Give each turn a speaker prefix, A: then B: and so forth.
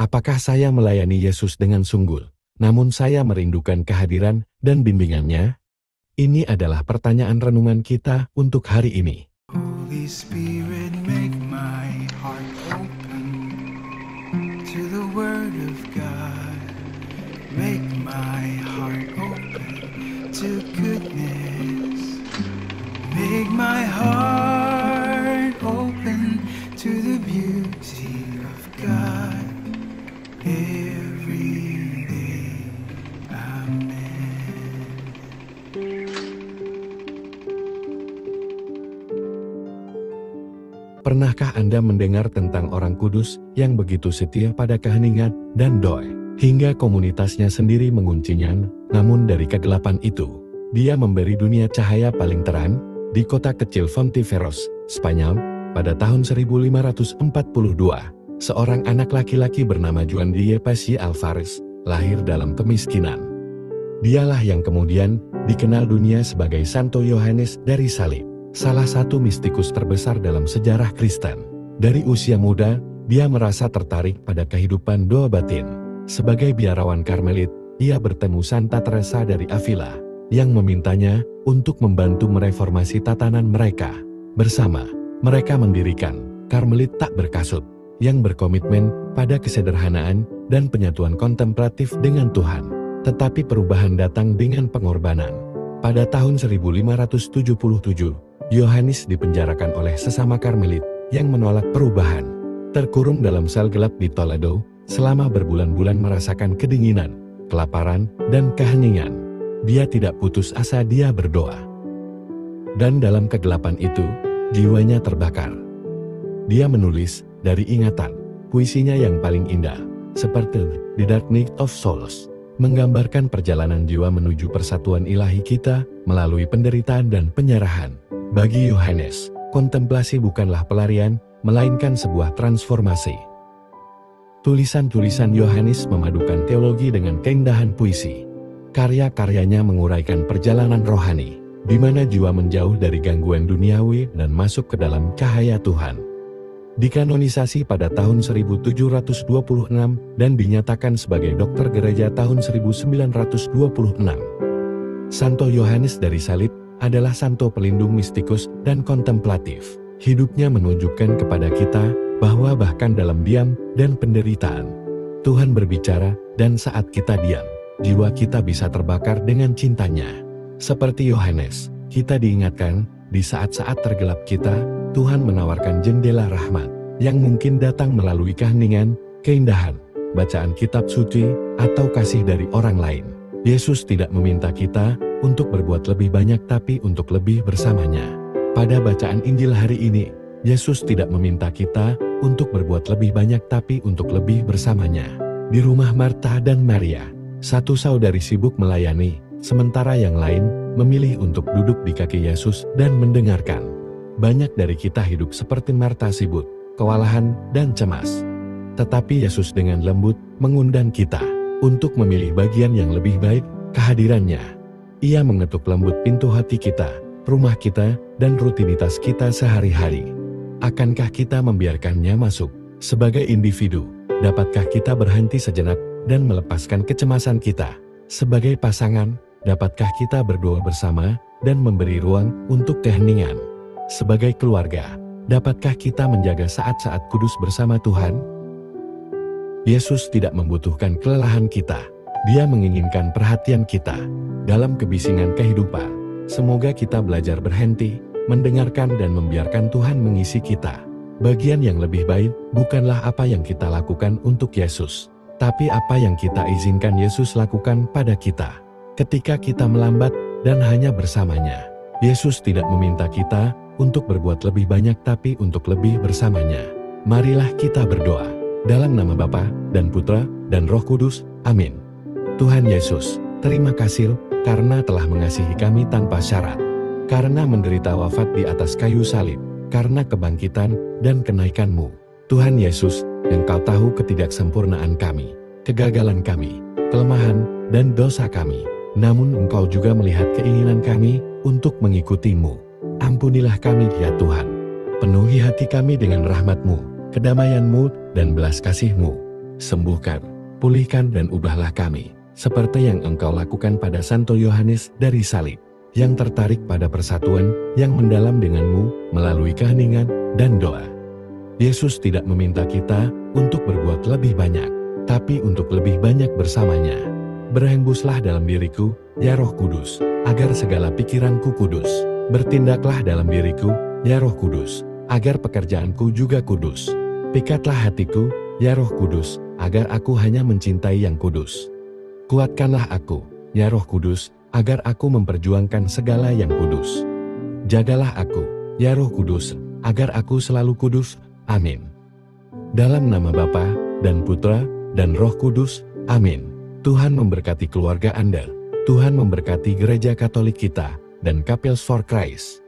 A: Apakah saya melayani Yesus dengan sungguh, namun saya merindukan kehadiran dan bimbingannya? Ini adalah pertanyaan renungan kita untuk hari ini.
B: Holy Spirit, make my heart open to the Word of God. Make my heart open to goodness. Make my heart open to the beauty of God every day. Amen.
A: Pernahkah Anda mendengar tentang orang kudus yang begitu setia pada keheningan dan doa, hingga komunitasnya sendiri menguncinya? Namun dari kegelapan itu, dia memberi dunia cahaya paling terang di kota kecil Fontiveros, Spanyol, pada tahun 1542. Seorang anak laki-laki bernama Juan Diego Alvarez lahir dalam kemiskinan. Dialah yang kemudian dikenal dunia sebagai Santo Yohanes dari Salib, salah satu mistikus terbesar dalam sejarah Kristen. Dari usia muda, dia merasa tertarik pada kehidupan doa batin. Sebagai biarawan Karmelit, ia bertemu Santa Teresa dari Avila, yang memintanya untuk membantu mereformasi tatanan mereka. Bersama, mereka mendirikan Karmelit tak berkasut, yang berkomitmen pada kesederhanaan dan penyatuan kontemplatif dengan Tuhan. Tetapi perubahan datang dengan pengorbanan. Pada tahun 1577, Yohanes dipenjarakan oleh sesama Karmelit yang menolak perubahan. Terkurung dalam sel gelap di Toledo, selama berbulan-bulan merasakan kedinginan, kelaparan, dan keheningan. Dia tidak putus asa, dia berdoa. Dan dalam kegelapan itu, jiwanya terbakar. Dia menulis dari ingatan, puisinya yang paling indah, seperti The Dark Night of Souls, menggambarkan perjalanan jiwa menuju persatuan ilahi kita melalui penderitaan dan penyerahan. Bagi Yohanes, kontemplasi bukanlah pelarian, melainkan sebuah transformasi. Tulisan-tulisan Yohanes memadukan teologi dengan keindahan puisi. Karya-karyanya menguraikan perjalanan rohani, di mana jiwa menjauh dari gangguan duniawi dan masuk ke dalam cahaya Tuhan. Dikanonisasi pada tahun 1726 dan dinyatakan sebagai dokter gereja tahun 1926. Santo Yohanes dari Salib adalah santo pelindung mistikus dan kontemplatif. Hidupnya menunjukkan kepada kita bahwa bahkan dalam diam dan penderitaan, Tuhan berbicara, dan saat kita diam, jiwa kita bisa terbakar dengan cintanya. Seperti Yohanes, kita diingatkan, di saat-saat tergelap kita, Tuhan menawarkan jendela rahmat, yang mungkin datang melalui keheningan, keindahan, bacaan kitab suci, atau kasih dari orang lain. Yesus tidak meminta kita untuk berbuat lebih banyak tapi untuk lebih bersamanya. Pada bacaan Injil hari ini, Yesus tidak meminta kita untuk berbuat lebih banyak tapi untuk lebih bersamanya. Di rumah Marta dan Maria, satu saudari sibuk melayani, sementara yang lain memilih untuk duduk di kaki Yesus dan mendengarkan. Banyak dari kita hidup seperti Marta, sibuk, kewalahan, dan cemas. Tetapi Yesus dengan lembut mengundang kita untuk memilih bagian yang lebih baik, kehadirannya. Ia mengetuk lembut pintu hati kita, rumah kita, dan rutinitas kita sehari-hari. Akankah kita membiarkannya masuk? Sebagai individu, dapatkah kita berhenti sejenak dan melepaskan kecemasan kita? Sebagai pasangan, dapatkah kita berdoa bersama dan memberi ruang untuk keheningan? Sebagai keluarga, dapatkah kita menjaga saat-saat kudus bersama Tuhan? Yesus tidak membutuhkan kelelahan kita. Dia menginginkan perhatian kita dalam kebisingan kehidupan. Semoga kita belajar berhenti, mendengarkan dan membiarkan Tuhan mengisi kita. Bagian yang lebih baik bukanlah apa yang kita lakukan untuk Yesus, tapi apa yang kita izinkan Yesus lakukan pada kita. Ketika kita melambat dan hanya bersamanya, Yesus tidak meminta kita untuk berbuat lebih banyak tapi untuk lebih bersamanya. Marilah kita berdoa. Dalam nama Bapa dan Putra dan Roh Kudus. Amin. Tuhan Yesus, terima kasih karena telah mengasihi kami tanpa syarat. Karena menderita wafat di atas kayu salib, karena kebangkitan dan kenaikan-Mu. Tuhan Yesus, Engkau tahu ketidaksempurnaan kami, kegagalan kami, kelemahan, dan dosa kami. Namun Engkau juga melihat keinginan kami untuk mengikuti-Mu. Ampunilah kami ya Tuhan. Penuhi hati kami dengan rahmat-Mu, kedamaian-Mu, dan belas kasih-Mu. sembuhkan, pulihkan dan ubahlah kami, seperti yang Engkau lakukan pada Santo Yohanes dari salib, yang tertarik pada persatuan yang mendalam denganmu melalui keheningan dan doa. Yesus tidak meminta kita untuk berbuat lebih banyak, tapi untuk lebih banyak bersamanya. Berhembuslah dalam diriku, ya Roh Kudus, agar segala pikiranku kudus. Bertindaklah dalam diriku, ya Roh Kudus, agar pekerjaanku juga kudus. Pikatlah hatiku, ya Roh Kudus, agar aku hanya mencintai yang kudus. Kuatkanlah aku, ya Roh Kudus, agar aku memperjuangkan segala yang kudus. Jagalah aku, ya Roh Kudus, agar aku selalu kudus. Amin. Dalam nama Bapa dan Putra dan Roh Kudus. Amin. Tuhan memberkati keluarga Anda. Tuhan memberkati Gereja Katolik kita dan Kapels for Christ.